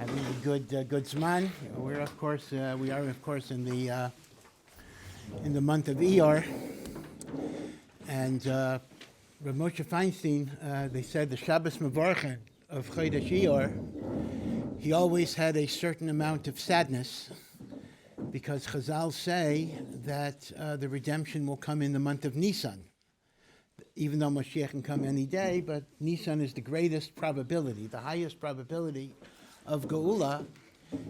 having a good zman. We are of course in the month of Iyyar, and Rav Moshe Feinstein, they said the Shabbos Mevorchen of Chodesh Iyyar, he always had a certain amount of sadness, because Chazal say that the redemption will come in the month of Nisan. Even though Mashiach can come any day, but Nisan is the greatest probability. The highest probability of Geula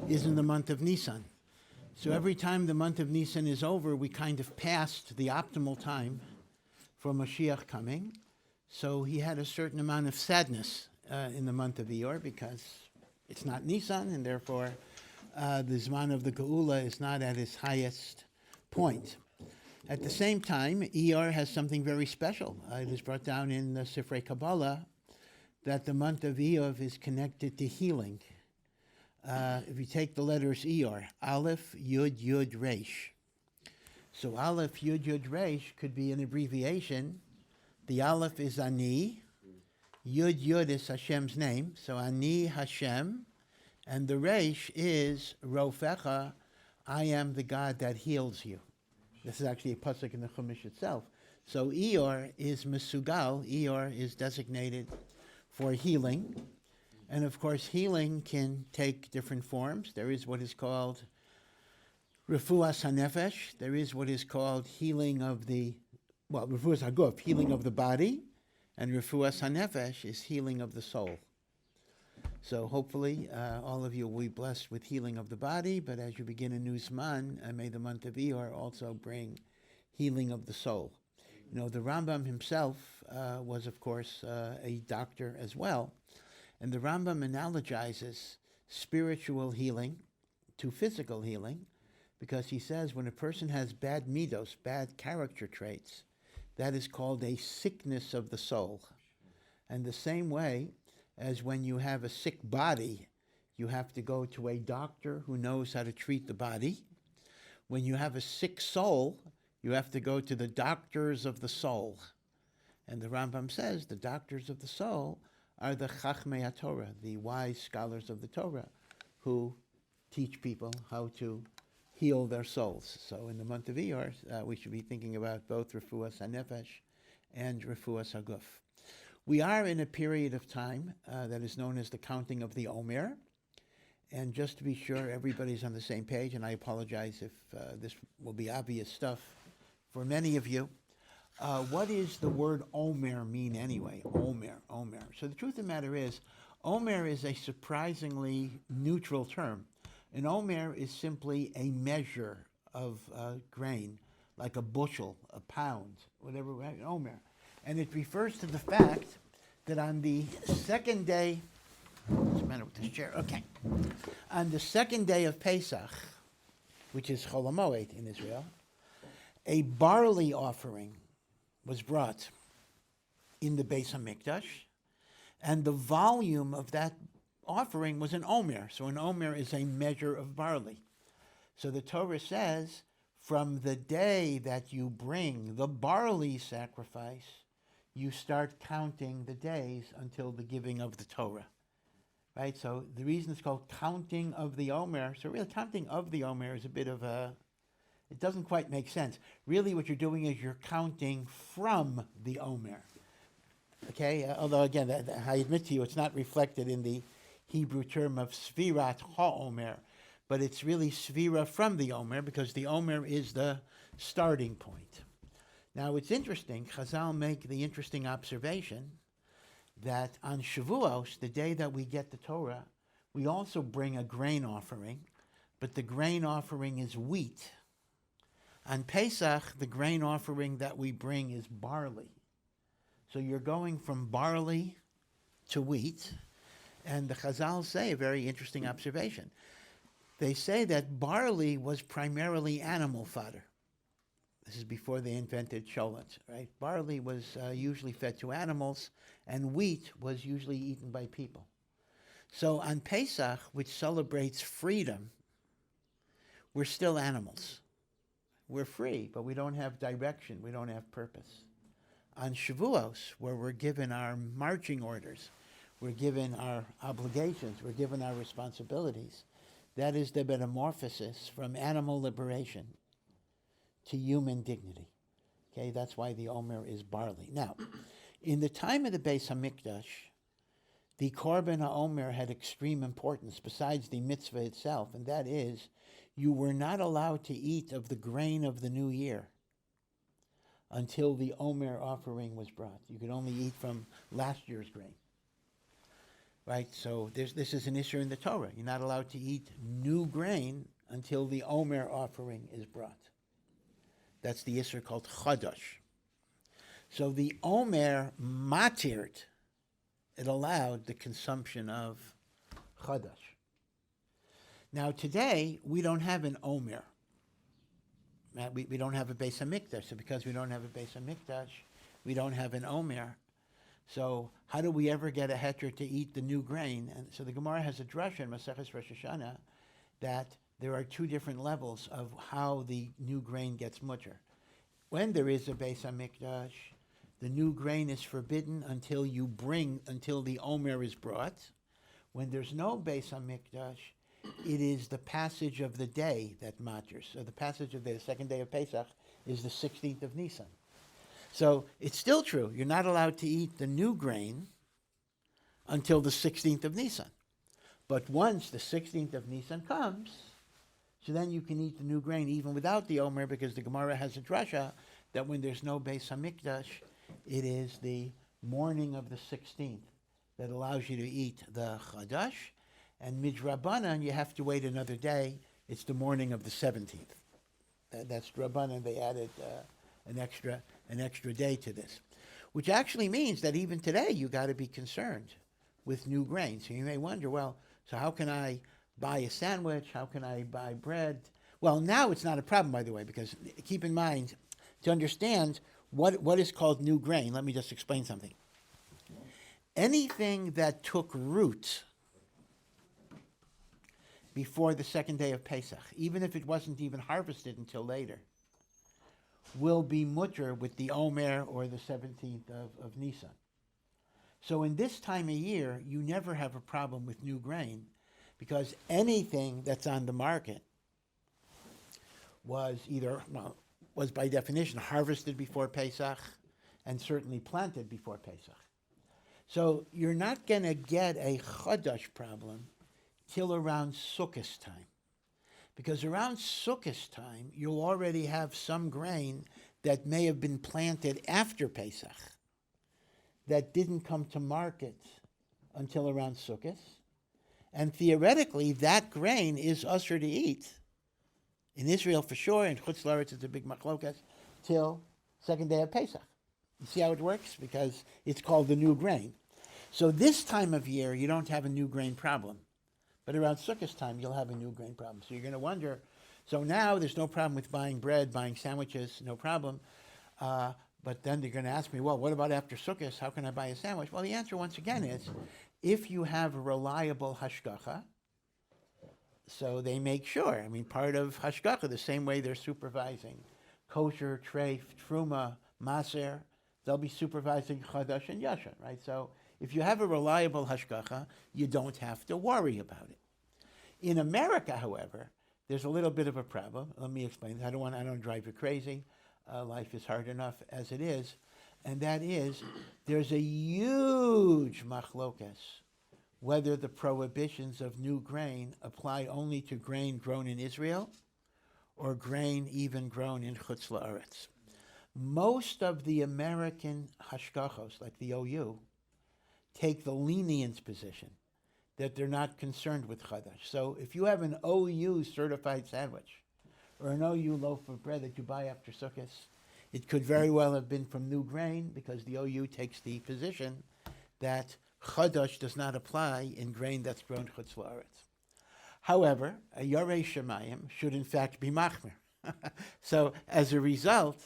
is in the month of Nisan. So every time the month of Nisan is over, we kind of passed the optimal time for Mashiach coming. So he had a certain amount of sadness in the month of Iyyar, because it's not Nisan, and therefore the Zman of the Geula is not at its highest point. At the same time, Iyyar has something very special. It is brought down in the Sifrei Kabbalah that the month of Iyyar is connected to healing. If you take the letters Iyyar, Aleph, Yud, Yud, Resh. So Aleph, Yud, Yud, Resh could be an abbreviation. The Aleph is Ani, Yud, Yud is Hashem's name, so Ani Hashem, and the Resh is Rofecha, I am the God that heals you. This is actually a pasuk in the Chumash itself. So Iyyar is Mesugal. Iyyar is designated for healing. And of course, healing can take different forms. There is what is called Refuas HaNefesh. There is what is called healing of the, Refuas HaGuf, healing of the body. And Refuas HaNefesh is healing of the soul. So hopefully all of you will be blessed with healing of the body, but as you begin a new Zman, may the month of Iyyar also bring healing of the soul. You know, the Rambam himself was, of course, a doctor as well, and the Rambam analogizes spiritual healing to physical healing, because he says when a person has bad midos, bad character traits, that is called a sickness of the soul. And the same way, as when you have a sick body, you have to go to a doctor who knows how to treat the body. When you have a sick soul, you have to go to the doctors of the soul. And the Rambam says the doctors of the soul are the Chachmei HaTorah, the wise scholars of the Torah, who teach people how to heal their souls. So in the month of Iyyar, we should be thinking about both Refuas HaNefesh and Refuas HaGuf. We are in a period of time that is known as the counting of the Omer. And just to be sure everybody's on the same page, and I apologize if this will be obvious stuff for many of you, what does the word Omer mean anyway? Omer. So the truth of the matter is, Omer is a surprisingly neutral term. An Omer is simply a measure of grain, like a bushel, a pound, whatever, an Omer. And it refers to the fact that on the second day, what's the matter with this chair? Okay. On the second day of Pesach, which is Chol HaMoed in Israel, a barley offering was brought in the Beis HaMikdash, and the volume of that offering was an Omer. So an Omer is a measure of barley. So the Torah says, from the day that you bring the barley sacrifice, you start counting the days until the giving of the Torah, right? So the reason it's called counting of the Omer, so really counting of the Omer is a bit of a, it doesn't quite make sense. Really what you're doing is you're counting from the Omer, okay? Although again, I admit to you, it's not reflected in the Hebrew term of Sfirat HaOmer, but it's really Sfira from the Omer, because the Omer is the starting point. Now it's interesting, Chazal make the interesting observation that on Shavuos, the day that we get the Torah, we also bring a grain offering, but the grain offering is wheat. On Pesach, the grain offering that we bring is barley. So you're going from barley to wheat, and the Chazal say a very interesting observation. They say that barley was primarily animal fodder. This is before they invented cholent, right? Barley was usually fed to animals, and wheat was usually eaten by people. So on Pesach, which celebrates freedom, we're still animals. We're free, but we don't have direction. We don't have purpose. On Shavuos, where we're given our marching orders, we're given our obligations, we're given our responsibilities. That is the metamorphosis from animal liberation to human dignity. Okay, that's why the Omer is barley. Now, in the time of the Beis HaMikdash, the Korban HaOmer had extreme importance besides the mitzvah itself, and that is, you were not allowed to eat of the grain of the new year until the Omer offering was brought. You could only eat from last year's grain. Right, so this is an issue in the Torah. You're not allowed to eat new grain until the Omer offering is brought. That's the issue called Chadash. So the Omer matired, it allowed the consumption of Chadash. Now today, we don't have an Omer. We don't have a Beis HaMikdash. So because we don't have a Beis HaMikdash, we don't have an Omer. So how do we ever get a heter to eat the new grain? And so the Gemara has a drasha in Maseches Rosh Hashanah that there are two different levels of how the new grain gets mutter. When there is a Beis HaMikdash, the new grain is forbidden until the Omer is brought. When there's no Beis HaMikdash, it is the passage of the day that matters. So the passage of the second day of Pesach is the 16th of Nisan. So it's still true. You're not allowed to eat the new grain until the 16th of Nisan. But once the 16th of Nisan comes, so then you can eat the new grain even without the Omer, because the Gemara has a drasha that when there's no Beis HaMikdash, it is the morning of the 16th that allows you to eat the Chadash. And Midrabanan, you have to wait another day. It's the morning of the 17th. That's Drabanan. They added an extra day to this, which actually means that even today you got to be concerned with new grain. So you may wonder, well, so how can I buy a sandwich? How can I buy bread? Well, now it's not a problem, by the way, because keep in mind, to understand what is called new grain, let me just explain something. Anything that took root before the second day of Pesach, even if it wasn't even harvested until later, will be mutter with the Omer or the 17th of Nisan. So in this time of year, you never have a problem with new grain, because anything that's on the market was was by definition harvested before Pesach and certainly planted before Pesach. So you're not going to get a Chadash problem till around Sukkot time. Because around Sukkot time, you'll already have some grain that may have been planted after Pesach that didn't come to market until around Sukkot. And theoretically, that grain is usher to eat. In Israel, for sure, in Chutz La'aretz, it's a big machlokas, till second day of Pesach. You see how it works? Because it's called the new grain. So this time of year, you don't have a new grain problem. But around Sukkot time, you'll have a new grain problem. So you're going to wonder, so now there's no problem with buying bread, buying sandwiches, no problem. But then they're going to ask me, well, what about after Sukkot? How can I buy a sandwich? Well, the answer, once again, is if you have a reliable hashgacha, so they make sure. I mean, part of hashgacha, the same way they're supervising kosher, treif, truma, maser, they'll be supervising chadash and yashan, right? So if you have a reliable hashgacha, you don't have to worry about it. In America, however, there's a little bit of a problem. Let me explain. I don't drive you crazy. Life is hard enough as it is. And that is, there's a huge machlokas whether the prohibitions of new grain apply only to grain grown in Israel or grain even grown in Chutz La'aretz. Most of the American hashgachos, like the OU, take the lenient position that they're not concerned with chadash. So if you have an OU certified sandwich or an OU loaf of bread that you buy after Sukkot, it could very well have been from new grain, because the OU takes the position that chadash does not apply in grain that's grown chutz la'aretz. However, a Yarei Shemayim should in fact be machmer. So as a result,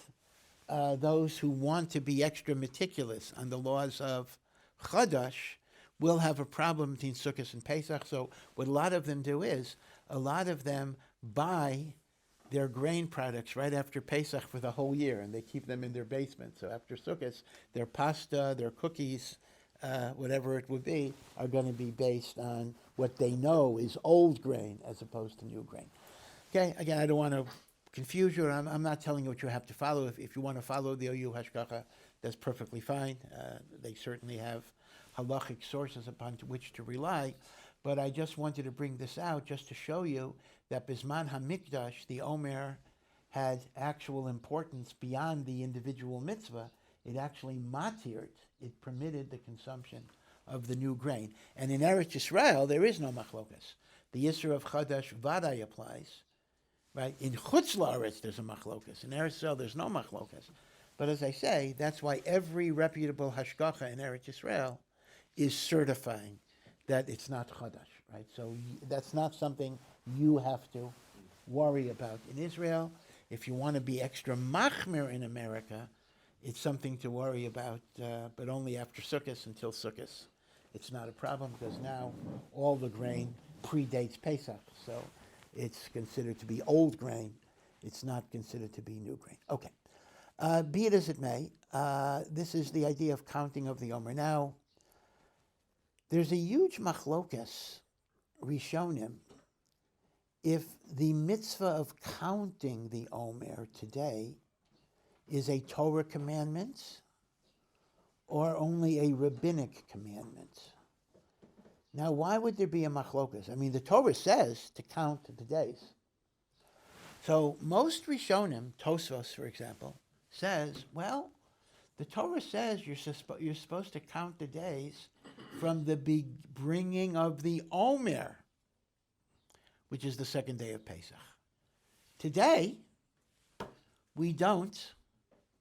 those who want to be extra meticulous on the laws of chadash will have a problem between Sukkot and Pesach. So what a lot of them do is, a lot of them buy their grain products right after Pesach for the whole year, and they keep them in their basement. So after Sukkot, their pasta, their cookies, whatever it would be, are going to be based on what they know is old grain as opposed to new grain. Okay, again, I don't want to confuse you. I'm not telling you what you have to follow. If you want to follow the OU Hashgacha, that's perfectly fine. They certainly have halachic sources upon which to rely. But I just wanted to bring this out just to show you that Bisman HaMikdash, the Omer, had actual importance beyond the individual mitzvah. It actually matired, it permitted the consumption of the new grain. And in Eretz Yisrael, there is no machlokas. The Yisra of Chadash Vaday applies. Right? In Chutz La'aretz, there's a machlokas. In Eretz Yisrael, there's no machlokas. But as I say, that's why every reputable hashgacha in Eretz Yisrael is certifying that it's not Chadash. Right? So that's not something you have to worry about in Israel. If you want to be extra machmir in America, it's something to worry about, but only after Sukkot until Sukkot. It's not a problem because now all the grain predates Pesach, so it's considered to be old grain. It's not considered to be new grain. Okay, be it as it may, this is the idea of counting of the Omer. Now, there's a huge machlokas, Rishonim, if the mitzvah of counting the Omer today is a Torah commandment or only a rabbinic commandment. Now, why would there be a machlokas? I mean, the Torah says to count the days. So most Rishonim, Tosfos, for example, says, well, the Torah says you're supposed to count the days from the bringing of the Omer, which is the second day of Pesach. Today, we don't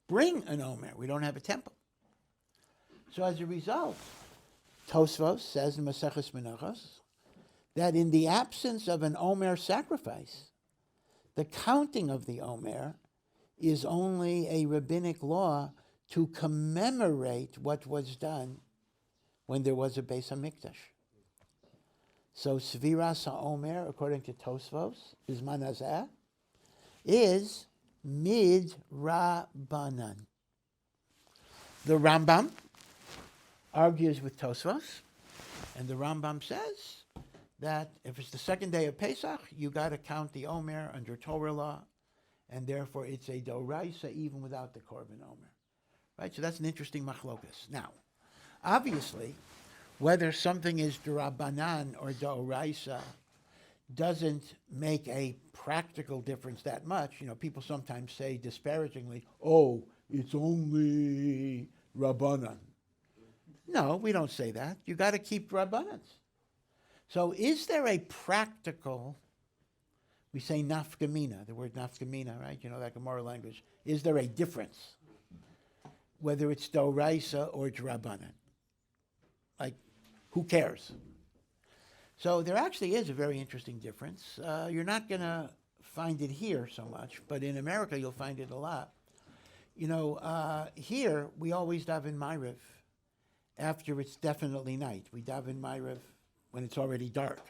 bring an Omer. We don't have a temple. So as a result, Tosfos says in Maseches Menachos that in the absence of an Omer sacrifice, the counting of the Omer is only a rabbinic law to commemorate what was done when there was a Beis HaMikdash. So Sviras HaOmer, according to Tosfos, Bizman Hazeh, is Midrabanan. The Rambam argues with Tosfos, and the Rambam says that if it's the second day of Pesach, you got to count the Omer under Torah law, and therefore it's a Doraisa even without the Korban Omer. Right? So that's an interesting machlokas. Now, obviously, whether something is Durabanan or Doraisa doesn't make a practical difference that much. You know, people sometimes say disparagingly, oh, it's only Rabbanan. No, we don't say that. You got to keep Rabbanans. So is there a practical, we say nafkamina, the word nafkamina, right? You know that Gemara language. Is there a difference? Whether it's Doraisa or Drabanan. Like, who cares? So there actually is a very interesting difference. You're not going to find it here so much, but in America you'll find it a lot. You know, here we always daven Ma'ariv after it's definitely night. We daven Ma'ariv when it's already dark.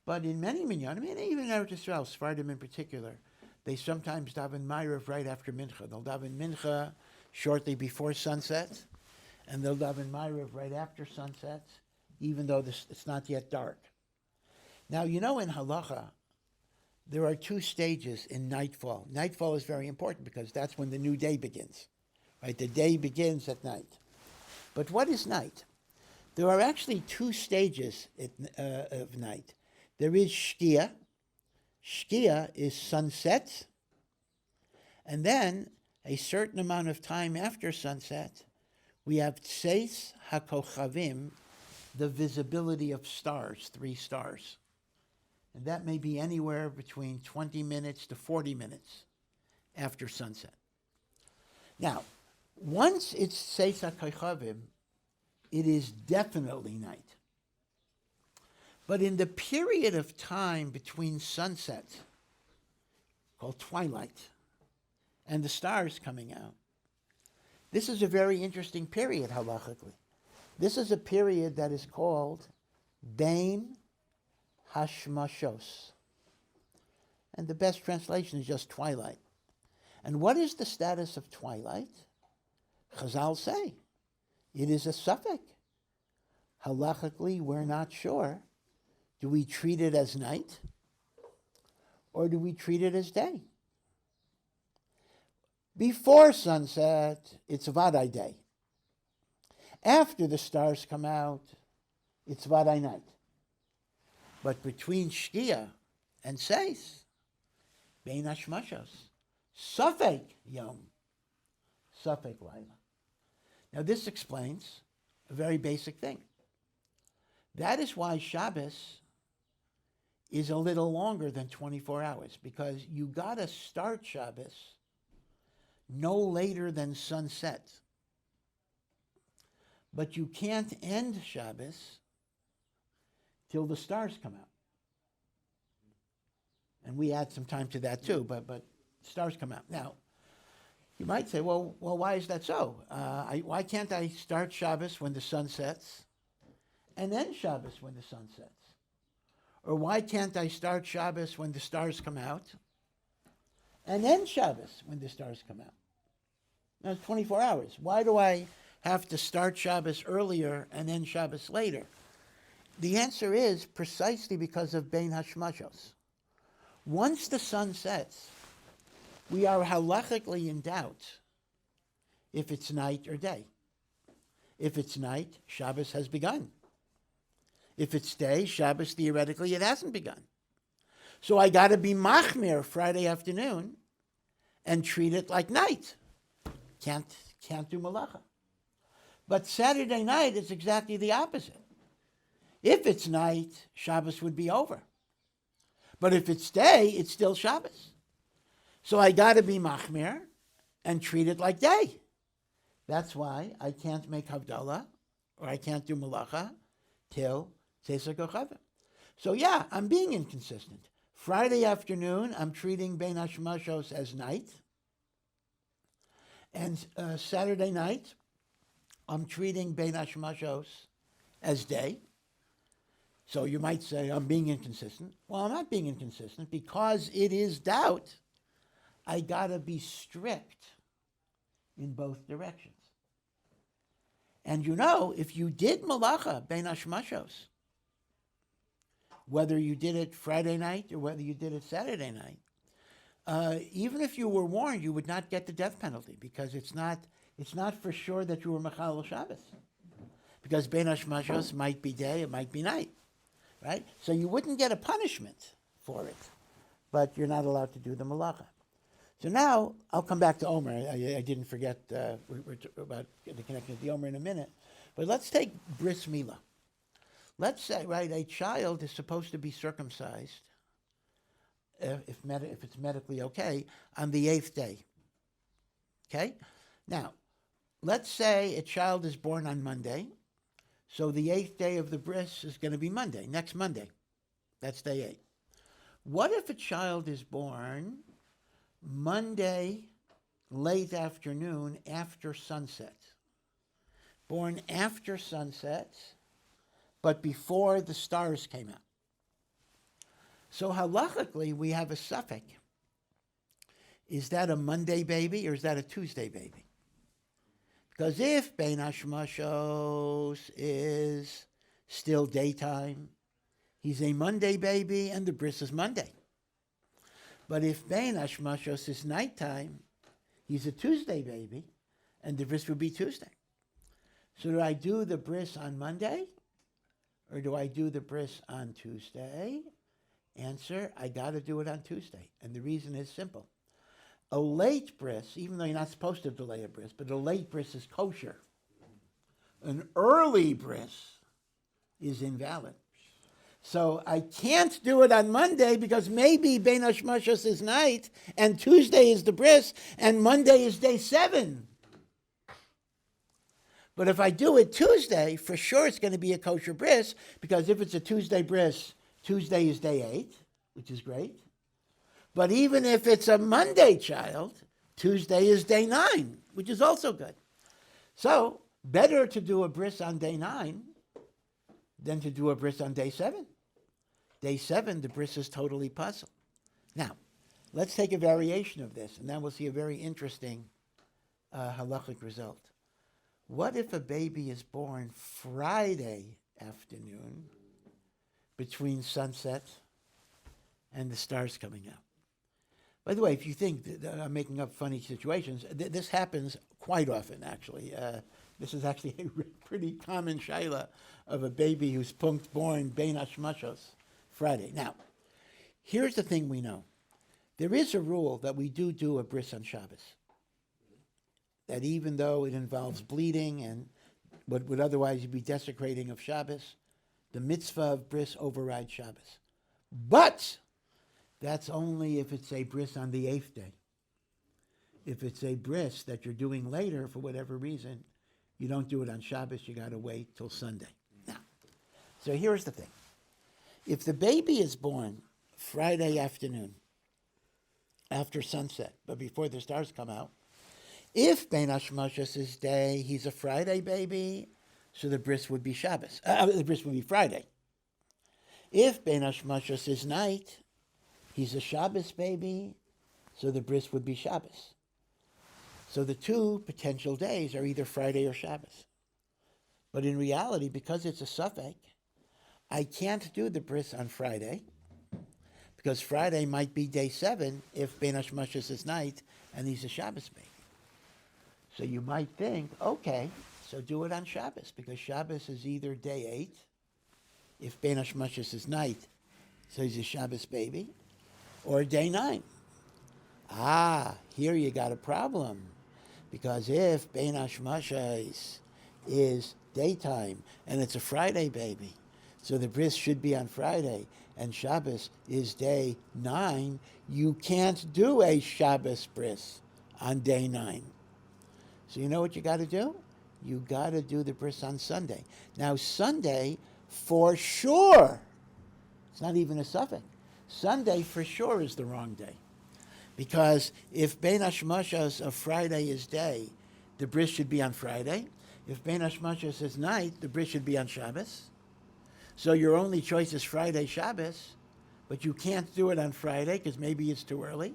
But in many minyanim, and even in Eretz Yisrael, Sephardim in particular, they sometimes daven Ma'ariv right after Mincha. They'll daven Mincha shortly before sunset, and they'll daven Ma'ariv right after sunset, even though it's not yet dark. Now, you know, in halacha, there are two stages in nightfall. Nightfall is very important because that's when the new day begins, right? The day begins at night. But what is night? There are actually two stages of night. There is shkia. Shkia is sunset. And then, a certain amount of time after sunset, we have tseis hakochavim, the visibility of stars, 3 stars. And that may be anywhere between 20 minutes to 40 minutes after sunset. Now, once it's tseis hakochavim, it is definitely night. But in the period of time between sunset, called twilight, and the stars coming out, this is a very interesting period halachically. This is a period that is called Bein Hashmashos. And the best translation is just twilight. And what is the status of twilight? Chazal say it is a suffix. halachically, we're not sure. Do we treat it as night or do we treat it as day? Before sunset, it's Vadai day. After the stars come out, it's Vadai night. But between Shkia and Seis, Bein Hashmashos, Safek Yom, Safek Laila. Now this explains a very basic thing. That is why Shabbos is a little longer than 24 hours, because you got to start Shabbos no later than sunset. But you can't end Shabbos till the stars come out. And we add some time to that too, but stars come out. Now, you might say, well, why is that so? Why can't I start Shabbos when the sun sets and end Shabbos when the sun sets? Or why can't I start Shabbos when the stars come out and end Shabbos when the stars come out? Now it's 24 hours. Why do I have to start Shabbos earlier and end Shabbos later? The answer is precisely because of Bein Hashmashos. Once the sun sets, we are halachically in doubt if it's night or day. If it's night, Shabbos has begun. If it's day, Shabbos, theoretically, it hasn't begun. So I got to be machmir Friday afternoon and treat it like night. Can't do malacha. But Saturday night is exactly the opposite. If it's night, Shabbos would be over. But if it's day, it's still Shabbos. So I got to be machmir and treat it like day. That's why I can't make Havdalah or I can't do malacha till Tzeiser Kochavim. So yeah, I'm being inconsistent. Friday afternoon, I'm treating Bein Hashmashos as night. And Saturday night, I'm treating Bein Hashmashos as day. So you might say, I'm being inconsistent. Well, I'm not being inconsistent because it is doubt. I got to be strict in both directions. And you know, if you did malacha Bein Hashmashos, whether you did it Friday night or whether you did it Saturday night, even if you were warned, you would not get the death penalty because it's not for sure that you were Mechalel Shabbos. Because Bein Hashmashos might be day, it might be night, right? So you wouldn't get a punishment for it, but you're not allowed to do the malacha. So now, I'll come back to Omer. I didn't forget, we're about the connection with the Omer in a minute. But let's take bris milah. Let's say, right, a child is supposed to be circumcised, if it's medically okay, on the 8th day. Okay? Now, let's say a child is born on Monday, so the 8th day of the bris is going to be Monday, next Monday. That's day 8. What if a child is born Monday, late afternoon, after sunset? Born after sunset, but before the stars came out. So halachically, we have a suffix. Is that a Monday baby or is that a Tuesday baby? Because if Bein Hashmashos is still daytime, he's a Monday baby and the bris is Monday. But if Bein Hashmashos is nighttime, he's a Tuesday baby and the bris would be Tuesday. So do I do the bris on Monday or do I do the bris on Tuesday? Answer, I got to do it on Tuesday. And the reason is simple. A late bris, even though you're not supposed to delay a bris, but a late bris is kosher. An early bris is invalid. So I can't do it on Monday because maybe Bein Hashmashos is night and Tuesday is the bris and Monday is day 7. But if I do it Tuesday, for sure it's going to be a kosher bris because if it's a Tuesday bris, Tuesday is day 8, which is great. But even if it's a Monday child, Tuesday is day 9, which is also good. So better to do a bris on day 9 than to do a bris on day 7. Day 7, the bris is totally puzzled. Now, let's take a variation of this, and then we'll see a very interesting halachic result. What if a baby is born Friday afternoon between sunset and the stars coming out. By the way, if you think that I'm making up funny situations, this happens quite often, actually. This is actually a pretty common shaila of a baby who's born bein hashmashos, Friday. Now, here's the thing we know. There is a rule that we do a bris on Shabbos. That even though it involves bleeding and what would otherwise be desecrating of Shabbos, the mitzvah of bris overrides Shabbos. But that's only if it's a bris on the 8th day. If it's a bris that you're doing later for whatever reason, you don't do it on Shabbos, you got to wait till Sunday. Now, so here's the thing. If the baby is born Friday afternoon, after sunset, but before the stars come out, if bein hashmashos' day, he's a Friday baby, so the bris would be Shabbos. The bris would be Friday. If bein hashmashos is night, he's a Shabbos baby, so the bris would be Shabbos. So the two potential days are either Friday or Shabbos. But in reality, because it's a suffix, I can't do the bris on Friday, because Friday might be day 7 if bein hashmashos is night and he's a Shabbos baby. So you might think, okay, so do it on Shabbos, because Shabbos is either day 8, if bein hashmashos is night, so he's a Shabbos baby, or day 9. Here you got a problem. Because if bein hashmashos is daytime and it's a Friday baby, so the bris should be on Friday, and Shabbos is day 9, you can't do a Shabbos bris on day 9. So you know what you got to do? You got to do the bris on Sunday. Now Sunday, for sure, it's not even a suffix. Sunday for sure is the wrong day. Because if bein hashmashos of Friday is day, the bris should be on Friday. If bein hashmashos is night, the bris should be on Shabbos. So your only choice is Friday, Shabbos, but you can't do it on Friday because maybe it's too early.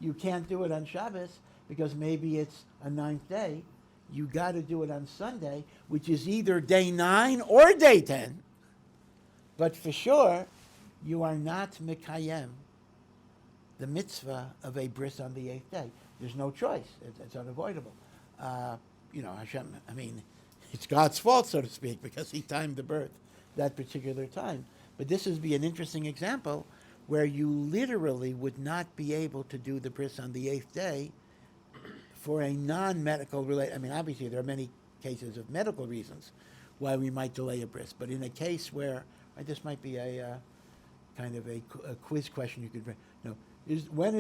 You can't do it on Shabbos because maybe it's a 9th day. You got to do it on Sunday, which is either day 9 or day 10. But for sure, you are not mekayem the mitzvah of a bris on the 8th day. There's no choice. It's unavoidable. Hashem, it's God's fault, so to speak, because he timed the birth that particular time. But this would be an interesting example where you literally would not be able to do the bris on the 8th day for a non-medical obviously there are many cases of medical reasons why we might delay a bris, but in a case where, this might be a kind of a quiz question you could bring. When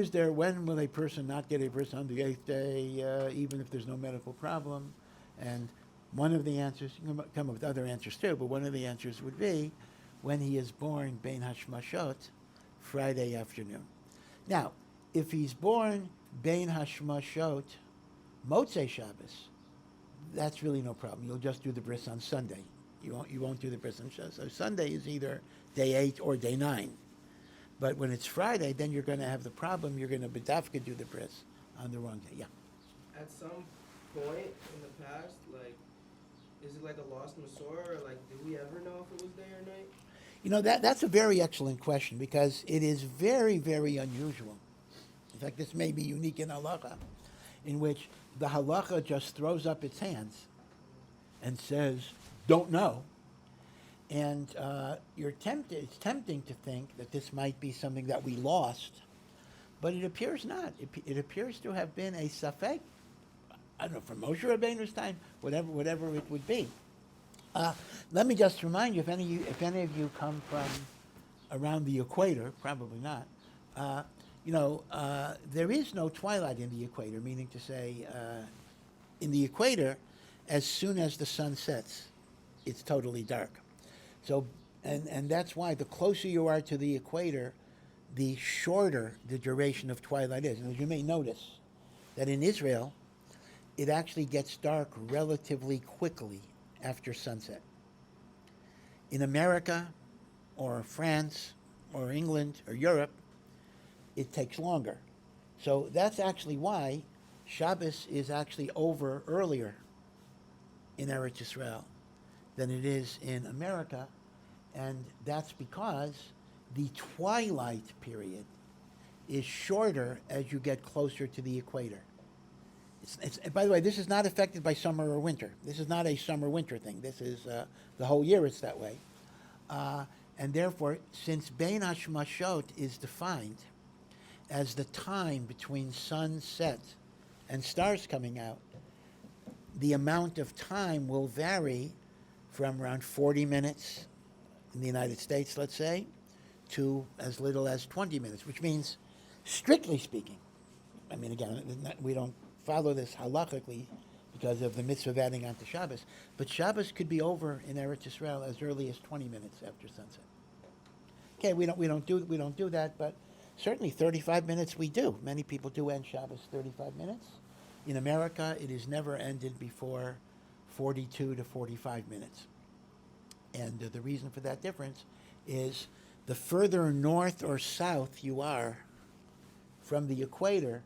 will a person not get a bris on the 8th day, even if there's no medical problem? And one of the answers, you can come up with other answers too, but one of the answers would be when he is born bein hashmashot, Friday afternoon. Now, if he's born bein hashmashot, Motzei Shabbos, that's really no problem. You'll just do the bris on Sunday. You won't do the bris on Shabbos. So Sunday is either day 8 or day 9. But when it's Friday, then you're going to have the problem. You're going to bedafka do the bris on the wrong day. Yeah. At some point in the past, is it like a lost Masorah, or do we ever know if it was day or night? That's a very excellent question, because it is very, very unusual. In fact, this may be unique in halacha, in which the halacha just throws up its hands and says, don't know. And it's tempting to think that this might be something that we lost, but it appears not. It appears to have been a safek, I don't know, from Moshe Rabbeinu's time, whatever it would be. Let me just remind you, if any of you come from around the equator, probably not, there is no twilight in the equator, meaning to say, in the equator, as soon as the sun sets, it's totally dark. So, and that's why the closer you are to the equator, the shorter the duration of twilight is. And as you may notice, that in Israel, it actually gets dark relatively quickly after sunset. In America, or France, or England, or Europe, it takes longer. So that's actually why Shabbos is actually over earlier in Eretz Yisrael than it is in America, and that's because the twilight period is shorter as you get closer to the equator. By the way, this is not affected by summer or winter. This is not a summer-winter thing. This is the whole year it's that way. And therefore, since Bein Hashmashot is defined as the time between sunset and stars coming out, the amount of time will vary from around 40 minutes in the United States, let's say, to as little as 20 minutes, which means, strictly speaking, I mean, again, we don't follow this halachically because of the mitzvah of adding on to Shabbos, but Shabbos could be over in Eretz Yisrael as early as 20 minutes after sunset. Okay, we don't do that, but certainly 35 minutes we do. Many people do end Shabbos 35 minutes. In America, it is never ended before 42 to 45 minutes. And the reason for that difference is the further north or south you are from the equator,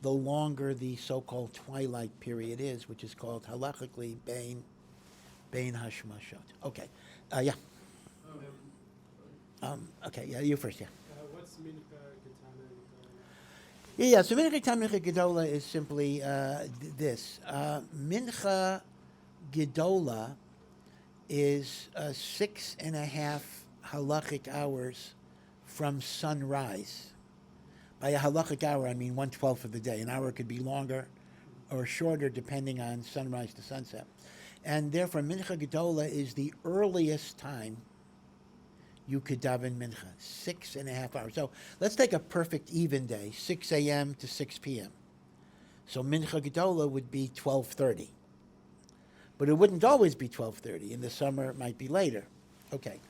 the longer the so-called twilight period is, which is called halachically Bein Hashmashot. Okay, yeah. Okay, yeah, you first, yeah. What's Mincha Ketana? Yeah, so Mincha Ketana Mincha Gedola is simply this. Mincha Gedola is 6.5 halachic hours from sunrise. By a halachic hour, I mean 1/12 of the day. An hour could be longer or shorter depending on sunrise to sunset. And therefore, Mincha Gedola is the earliest time you could daven mincha, 6.5 hours. So let's take a perfect even day, 6 a.m. to 6 p.m. So mincha gedola would be 12:30. But it wouldn't always be 12:30. In the summer, it might be later. Okay.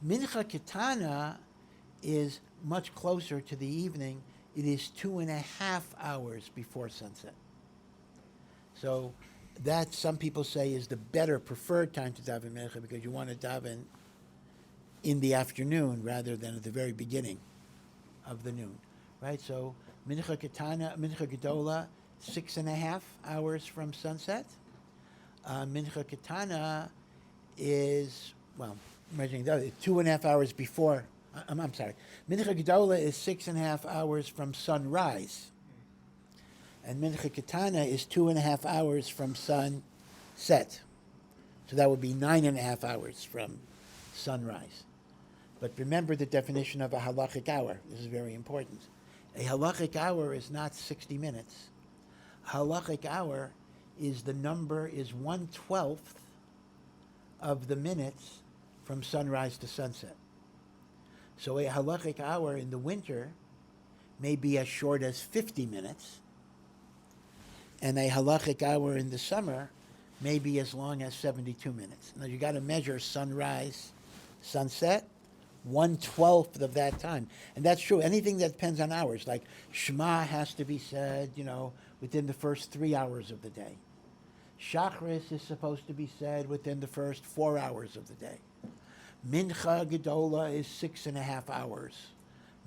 Mincha ketana is much closer to the evening. It is 2.5 hours before sunset. So that, some people say, is the better preferred time to daven mincha because you want to daven in the afternoon rather than at the very beginning of the noon, right? So mincha ketana, mincha gedola, 6.5 hours from sunset. Mincha ketana is, well, measuring that, 2.5 hours before. I'm sorry. Mincha gedola is 6.5 hours from sunrise, and mincha ketana is 2.5 hours from sunset. So that would be 9.5 hours from sunrise. But remember the definition of a halachic hour. This is very important. A halachic hour is not 60 minutes. A halachic hour is 1/12 of the minutes from sunrise to sunset. So a halachic hour in the winter may be as short as 50 minutes, and a halachic hour in the summer may be as long as 72 minutes. Now you got to measure sunrise, sunset, 1/12 of that time. And that's true. Anything that depends on hours, like Shema has to be said, within the first 3 hours of the day. Shachris is supposed to be said within the first 4 hours of the day. Mincha Gedola is 6.5 hours.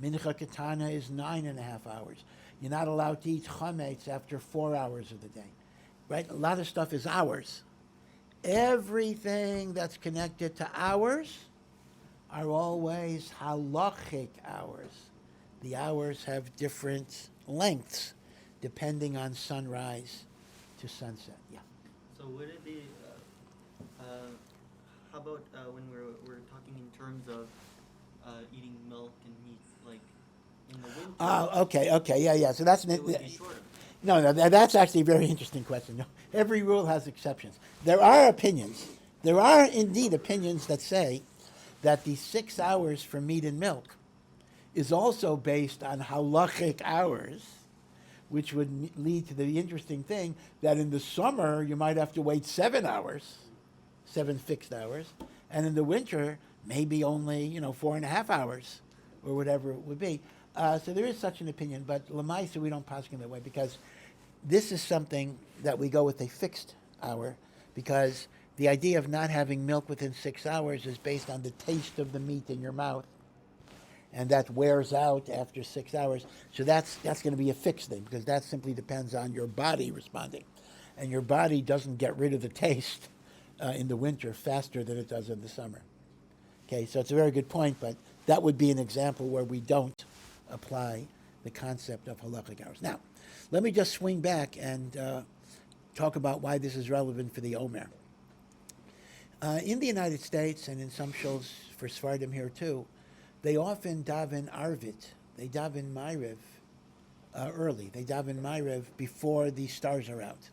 Mincha Ketana is 9.5 hours. You're not allowed to eat chametz after 4 hours of the day. Right? A lot of stuff is hours. Everything that's connected to hours are always halachic hours. The hours have different lengths depending on sunrise to sunset. Yeah. So would it be, how about when we're talking in terms of eating milk and meat, like in the winter? Oh, okay, yeah. So that's It would be shorter. No, that's actually a very interesting question. No, every rule has exceptions. There are indeed opinions that say that the 6 hours for meat and milk is also based on halachic hours, which would lead to the interesting thing that in the summer you might have to wait 7 hours, 7 fixed hours, and in the winter maybe only 4.5 hours or whatever it would be. So there is such an opinion, but l'maisa we don't paskin that way because this is something that we go with a fixed hour because the idea of not having milk within 6 hours is based on the taste of the meat in your mouth, and that wears out after 6 hours. So that's going to be a fixed thing because that simply depends on your body responding, and your body doesn't get rid of the taste in the winter faster than it does in the summer. Okay, so it's a very good point, but that would be an example where we don't apply the concept of halachic hours. Now, let me just swing back and talk about why this is relevant for the Omer. In the United States and in some shuls for Sephardim here too, they often daven Arvit. They daven Ma'ariv early. They daven Ma'ariv before the stars are out.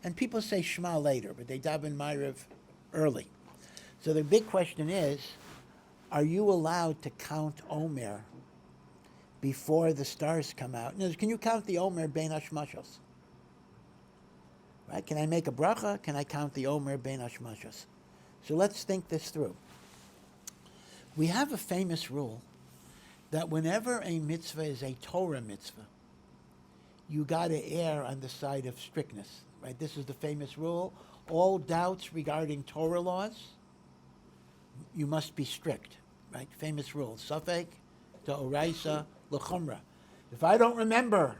And people say Shema later, but they daven Ma'ariv early. So the big question is, are you allowed to count Omer before the stars come out? Now, can you count the Omer bein hashmashos? Right? Can I make a bracha? Can I count the Omer bein hashmashos? So let's think this through. We have a famous rule that whenever a mitzvah is a Torah mitzvah, you got to err on the side of strictness. Right? This is the famous rule. All doubts regarding Torah laws, you must be strict. Right? Famous rule. Safek d'oraisa l'chumra. If I don't remember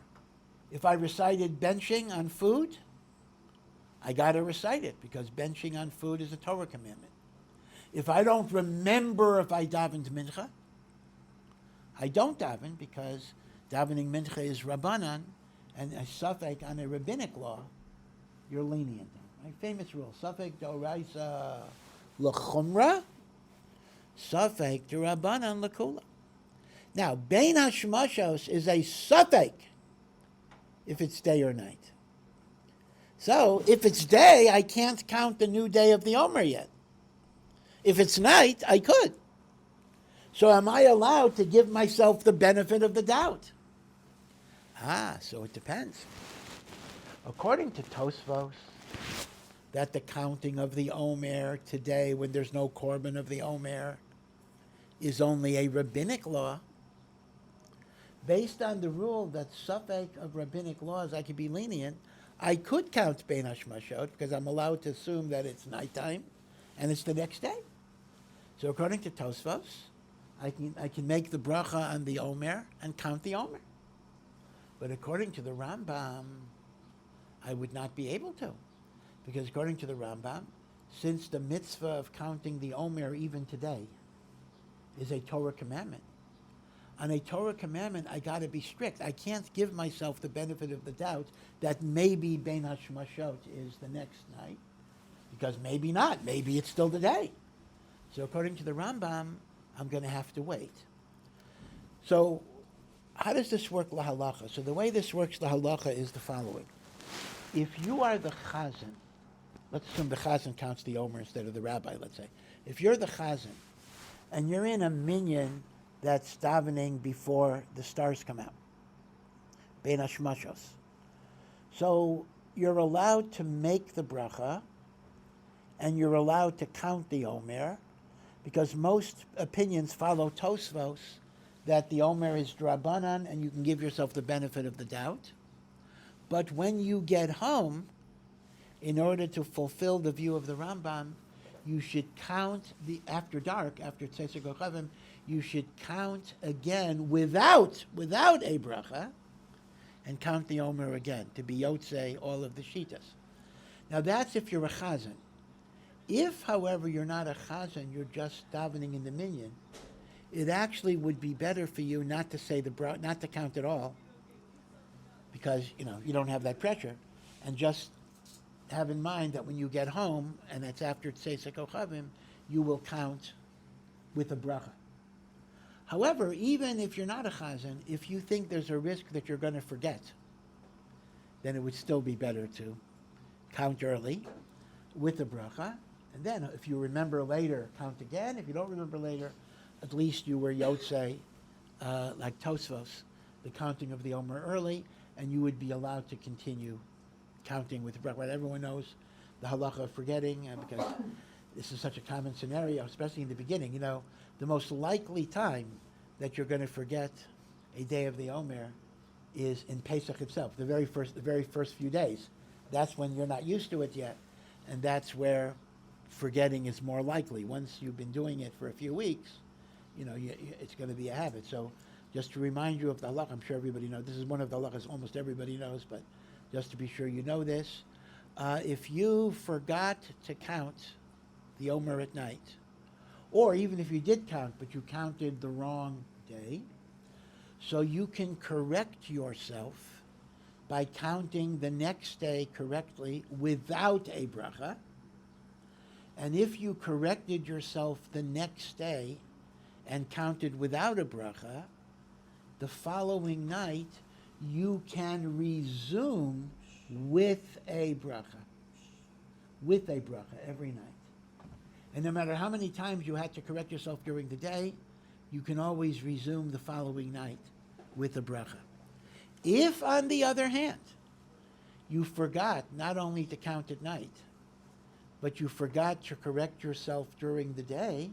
if I recited benching on food, I got to recite it because benching on food is a Torah commandment. If I don't remember if I davened mincha, I don't daven because davening mincha is rabbanan, and a safek on a rabbinic law, you're lenient. Right? Famous rule: safek d'oraisa l'chumra, safek d'rabbanan l'kula. Now, bein hashmashos is a safek if it's day or night. So, if it's day, I can't count the new day of the Omer yet. If it's night, I could. So am I allowed to give myself the benefit of the doubt? So it depends. According to Tosfos, that the counting of the Omer today, when there's no korban of the Omer, is only a rabbinic law. Based on the rule that safek of rabbinic laws, I could be lenient, I could count bein hashmashot because I'm allowed to assume that it's nighttime and it's the next day. So according to Tosfos, I can make the bracha on the Omer and count the Omer. But according to the Rambam, I would not be able to. Because according to the Rambam, since the mitzvah of counting the Omer even today is a Torah commandment, on a Torah commandment, I got to be strict. I can't give myself the benefit of the doubt that maybe bein hashmashot is the next night, because maybe not. Maybe it's still the day. So according to the Rambam, I'm going to have to wait. So how does this work lahalacha? So the way this works lahalacha is the following. If you are the chazan, let's assume the chazan counts the Omer instead of the rabbi, let's say. If you're the chazan and you're in a minyan that's davening before the stars come out, bein hashmashos, so you're allowed to make the bracha and you're allowed to count the Omer, because most opinions follow Tosfos that the Omer is drabanan and you can give yourself the benefit of the doubt. But when you get home, in order to fulfill the view of the Rambam, you should count after dark, after Tzeiser Kochavim, you should count again without a bracha, and count the Omer again, to be Yotzei all of the Shitas. Now that's if you're a chazan. If, however, you're not a chazan, you're just davening in the minyan, it actually would be better for you not to say not to count at all, because you don't have that pressure, and just have in mind that when you get home, and that's after Tzeiser Kochavim, you will count with a bracha. However, even if you're not a chazan, if you think there's a risk that you're going to forget, then it would still be better to count early with the bracha. And then if you remember later, count again. If you don't remember later, at least you were yotzei, like Tosfos, the counting of the Omer early, and you would be allowed to continue counting with the bracha. Everyone knows the halacha of forgetting, because this is such a common scenario, especially in the beginning. The most likely time that you're going to forget a day of the Omer is in Pesach itself, the very first few days. That's when you're not used to it yet, and that's where forgetting is more likely. Once you've been doing it for a few weeks, it's going to be a habit. So just to remind you of the halakha, I'm sure everybody knows, this is one of the halakhas almost everybody knows, but just to be sure you know this, If you forgot to count the Omer at night, or even if you did count, but you counted the wrong day, so you can correct yourself by counting the next day correctly without a bracha. And if you corrected yourself the next day and counted without a bracha, the following night you can resume with a bracha. With a bracha every night. And no matter how many times you had to correct yourself during the day, you can always resume the following night with a bracha. If, on the other hand, you forgot not only to count at night, but you forgot to correct yourself during the day,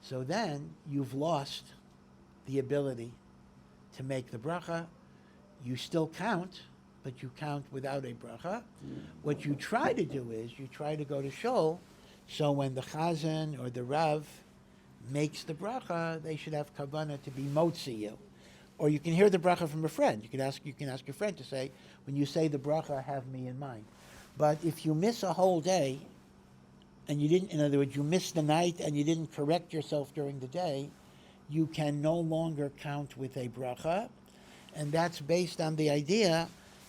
so then you've lost the ability to make the bracha. You still count, but you count without a bracha. What you try to do is you try to go to shul, so when the chazan or the rav makes the bracha, they should have kavanah to be motzi you. Or you can hear the bracha from a friend. You can ask your friend to say, when you say the bracha, have me in mind. But if you miss a whole day, and you didn't, in other words, you missed the night and you didn't correct yourself during the day, you can no longer count with a bracha. And that's based on the idea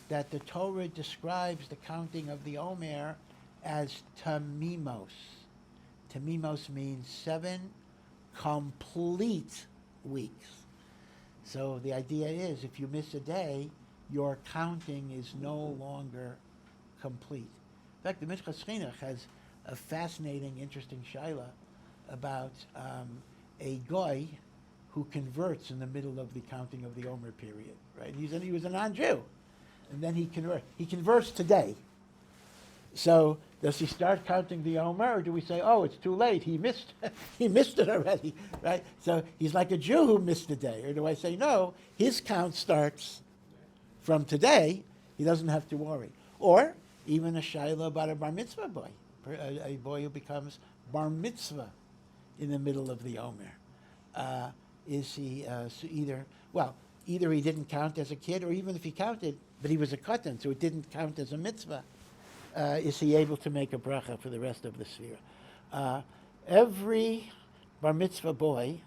that the Torah describes the counting of the Omer as tamimos. Tamimos means 7 complete weeks. So the idea is, if you miss a day, your counting is no longer complete. In fact, the Minchas Chinuch has a fascinating, interesting shaila about a goy who converts in the middle of the counting of the Omer period. Right? He was a non-Jew, and then he converts. He converts today. So does he start counting the Omer, or do we say, oh, it's too late, he missed it already, right? So he's like a Jew who missed a day. Or do I say, no, his count starts from today, he doesn't have to worry. Or even a shayla about a bar mitzvah boy, a boy who becomes bar mitzvah in the middle of the Omer. Is he either he didn't count as a kid, or even if he counted, but he was a katan, so it didn't count as a mitzvah. Is he able to make a bracha for the rest of the sphere? Every bar mitzvah boy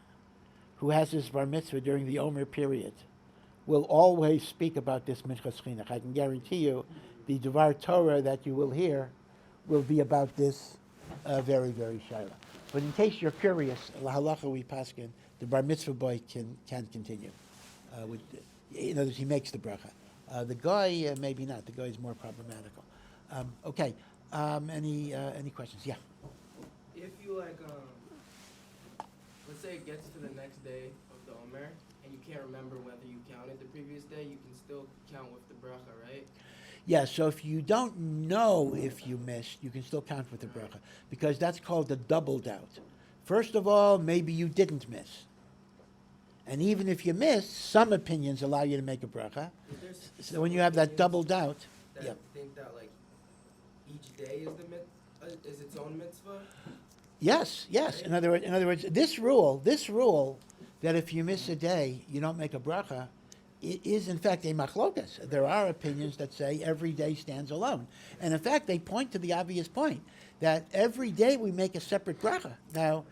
who has his bar mitzvah during the Omer period will always speak about this Minchas Chinuch. I can guarantee you the Devar Torah that you will hear will be about this very, very shaila. But in case you're curious, la halacha we paskin, the bar mitzvah boy can continue. In other words, he makes the bracha. The guy, maybe not. The guy is more problematical. Okay. Any questions? Yeah. If you let's say it gets to the next day of the Omer, and you can't remember whether you counted the previous day, you can still count with the bracha, right? Yeah, so if you don't know if you missed, you can still count with the bracha, because that's called the double doubt. First of all, maybe you didn't miss. And even if you missed, some opinions allow you to make a bracha. So when you have that double doubt, that think that each day is its own mitzvah? Yes. Right? In other words, this rule that if you miss a day, you don't make a bracha, it is in fact a machlokas. There are opinions that say every day stands alone. And in fact, they point to the obvious point that every day we make a separate bracha. Now,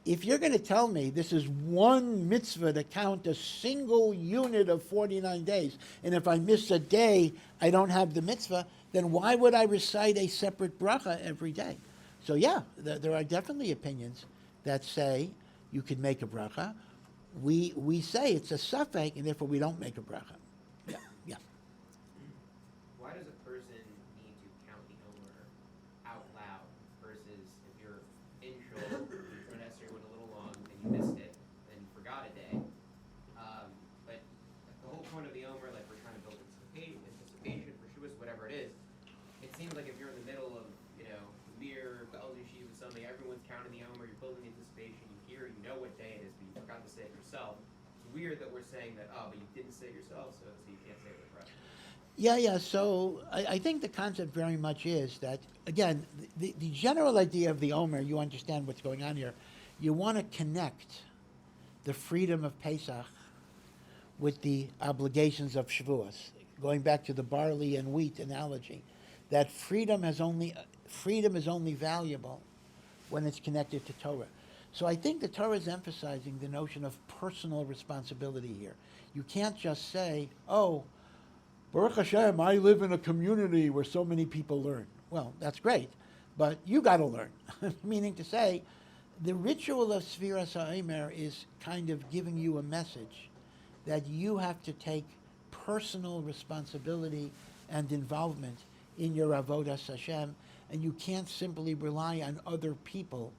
if you're going to tell me this is one mitzvah to count a single unit of 49 days, and if I miss a day, I don't have the mitzvah, then why would I recite a separate bracha every day? So yeah, there are definitely opinions that say you could make a bracha. We say it's a suffix, and therefore we don't make a bracha. Yeah. Why does a person need to count the Omer out loud versus if you're in shul, your necessary went a little long, and you missed it, then you forgot a day. But the whole point of the Omer, like we're trying to build anticipation for Shavuos, whatever it is, it seems like if you're in the middle of, Mir, Bel Yeshiva, something, everyone's counting the Omer, you're building anticipation, you know what day it is, but you forgot to say it yourself. It's weird that we're saying that, but you didn't say it yourself, so you can't say it with the rest. Yeah. So I think the concept very much is that, again, the general idea of the Omer, you understand what's going on here. You want to connect the freedom of Pesach with the obligations of Shavuos. Going back to the barley and wheat analogy, that freedom is only valuable when it's connected to Torah. So I think the Torah is emphasizing the notion of personal responsibility here. You can't just say, oh, Baruch Hashem, I live in a community where so many people learn. Well, that's great, but you got to learn. Meaning to say, the ritual of Sfiras HaOmer is kind of giving you a message that you have to take personal responsibility and involvement in your avodas Hashem, and you can't simply rely on other people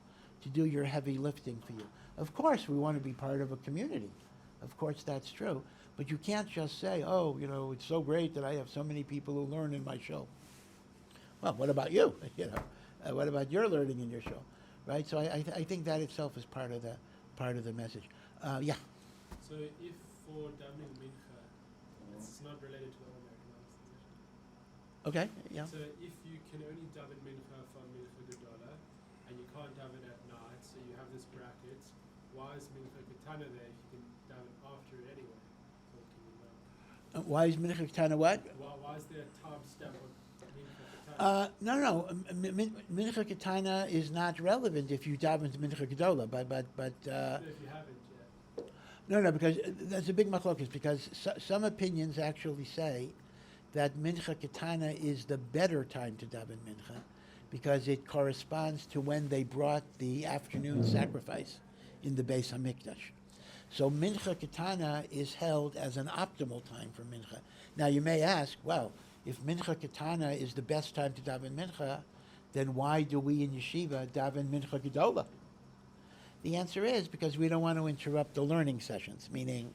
to do your heavy lifting for you. Of course, we want to be part of a community. Of course, that's true. But you can't just say, oh, it's so great that I have so many people who learn in my show. Well, what about you? What about your learning in your show, right? So I think that itself is part of the message. Yeah. So if for davening mincha, it's not related to the Omer position. Okay. Yeah. So if you can only daven mincha from mincha gedola, and you can't daven at night, so you have this brackets. Why is mincha ketana there if you can daven after it anyway? So can you know? Why is Mincha Ketana what? Why is there a time stamp on mincha ketana? No. Mincha Ketana is not relevant if you daven to Mincha Gedola, but If you haven't yet. No, because there's a big machlokas, because some opinions actually say that Mincha Ketana is the better time to daven Mincha, because it corresponds to when they brought the afternoon sacrifice in the Beis HaMikdash. So Mincha Ketana is held as an optimal time for Mincha. Now you may ask, well, if Mincha Ketana is the best time to daven Mincha, then why do we in Yeshiva daven Mincha Gedola? The answer is because we don't want to interrupt the learning sessions, meaning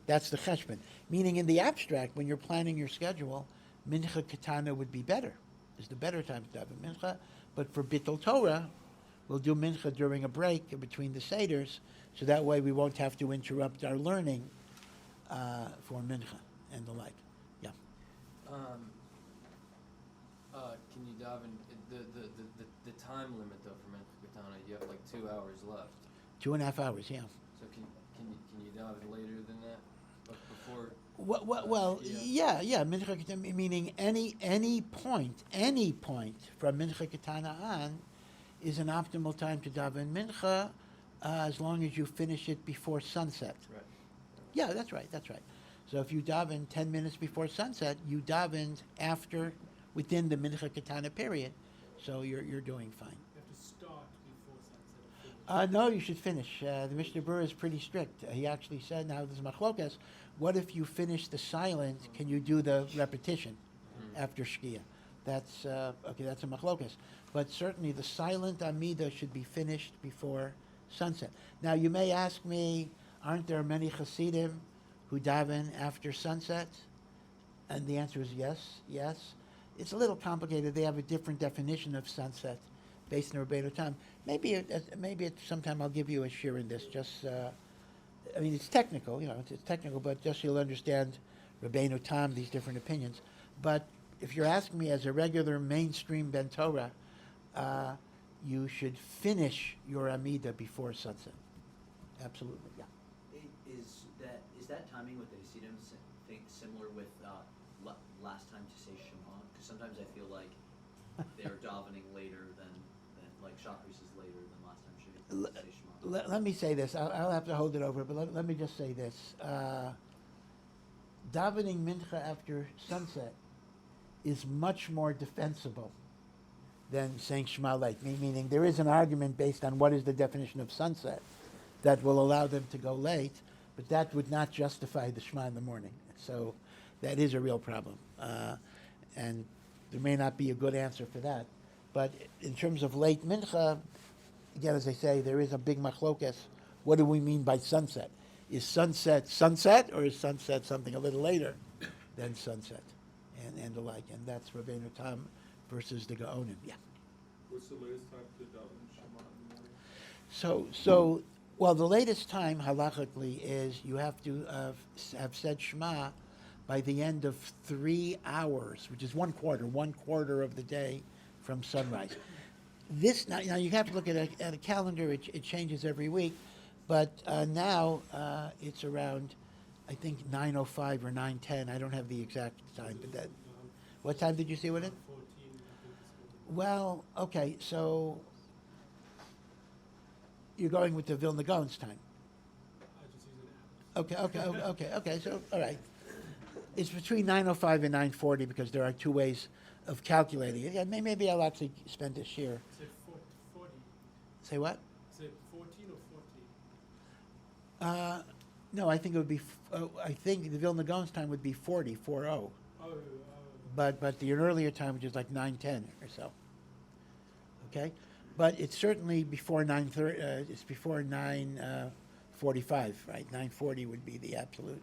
that's the cheshbon. Meaning in the abstract, when you're planning your schedule, Mincha Ketana would be better. It's the better time to daven Mincha. But for Bittul Torah, we'll do Mincha during a break between the Seders, so that way we won't have to interrupt our learning for Mincha and the like. Yeah. Can you daven the time limit though for Mincha Ketana? You have like 2 hours left. 2.5 hours, yeah. So can you daven later than that? But before. Well, yeah. Mincha Ketana, meaning any point from Mincha Ketana on is an optimal time to daven Mincha, as long as you finish it before sunset. Right. Yeah, that's right. So if you daven 10 minutes before sunset, you davened within the Mincha Ketana period, so you're doing fine. You have to start before sunset. No, you should finish. The Mishnah Berurah is pretty strict. He actually said, now there's machlokas, what if you finish the silent, can you do the repetition after Shkia? That's that's a machlokas. But certainly the silent Amida should be finished before sunset. Now you may ask me, aren't there many Hasidim who daven after sunset? And the answer is yes. It's a little complicated. They have a different definition of sunset based on Rabbeinu Tam. Maybe sometime I'll give you a shiur in this. Just, it's technical, it's technical, but just you'll understand Rabbeinu Tam, these different opinions. But if you're asking me as a regular mainstream Ben Torah, you should finish your Amida before sunset. Absolutely, yeah. Is that timing with the Hasidim thing similar with last time to say Shema? Because sometimes I feel like they're davening later than like Shachris is later than last time to say Shema. Let me say this. I'll have to hold it over, but let me just say this. Davening Mincha after sunset is much more defensible than saying Shema late, meaning there is an argument based on what is the definition of sunset that will allow them to go late, but that would not justify the Shema in the morning. So that is a real problem. And there may not be a good answer for that. But in terms of late Mincha, again, as I say, there is a big machlokas. What do we mean by sunset? Is sunset, or is sunset something a little later than sunset? And the like. And that's Rabbeinu Tam versus the Gaonim. Yeah. What's the latest time to daven Shema in the morning? So, well, the latest time halachically is you have to have said Shema by the end of 3 hours, which is one quarter of the day from sunrise. This now you have to look at a calendar. It changes every week, but now it's around, I think 9:05 or 9:10. I don't have the exact time, but that. What time did you see it in? 14 Well, okay, so you're going with the Vilna Gaon's time. I just use an app. Okay, so, all right. It's between 9:05 and 9:40 because there are two ways of calculating it. Yeah, maybe I'll actually spend this year. Is it 40? Say what? Is it 14 or 40? No, I think it would be, I think the Vilna Gaon's time would be 40. Oh, But the earlier time, which is like 9:10 or so. Okay? But it's certainly before 9:30, it's before 9:45, right? 9:40 would be the absolute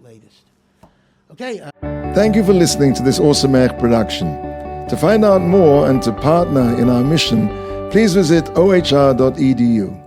latest. Okay. Thank you for listening to this Ohr Somayach production. To find out more and to partner in our mission, please visit ohr.edu.